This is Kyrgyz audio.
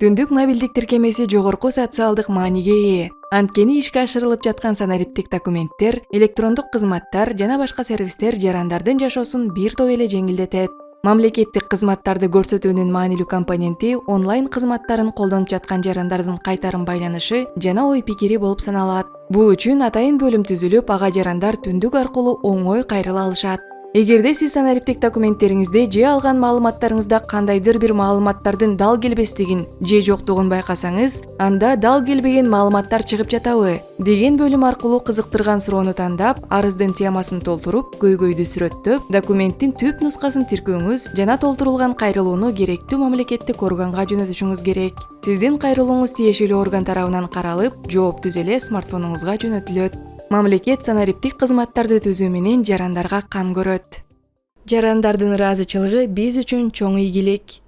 Түндүк мобилдик тиркемеси жогорку социалдык мааниге ээ. Анткени ишке ашырылып жаткан санариптик документтер, электрондук кызматтар жана башка сервистер жарандардын жашоосун бир топ эле жеңилдетет. Мамлекеттик кызматтарды көрсөтүүнүн маанилүү компоненти онлайн кызматтарын колдонуп жаткан жарандардын кайтарым байланышы жана ой пикири болуп саналат. Бул үчүн атайын бөлүм түзүлүп, ага жарандар Түндүк аркылуу оңой кайрыла алышат. Эгерде сиз санариптик документтериңизде же алган маалыматтарыңызда кандайдыр бир маалыматтардын дал келбестигин же жоктугун байкасаңыз, анда дал келбеген маалыматтар чыгып жатабы деген бөлүм аркылуу кызыктырган суроону тандап, арыздын темасын толтуруп, көйгөйдү сүрөттөп, документтин түп нускасын тиркөөңүз жана толтурулган кайрылууну керектүү мамлекеттик органга жөнөтүшүңүз керек. Сиздин кайрылууңуз тиешелүү орган тарабынан каралып, жооп түз эле смартфонуңузга жөнөтүлөт. Мамлекет санариптик кызматтарды түзүү менен жарандарга кам көрөт. Жарандардын ыраазычылыгы биз үчүн чоң ийгилик.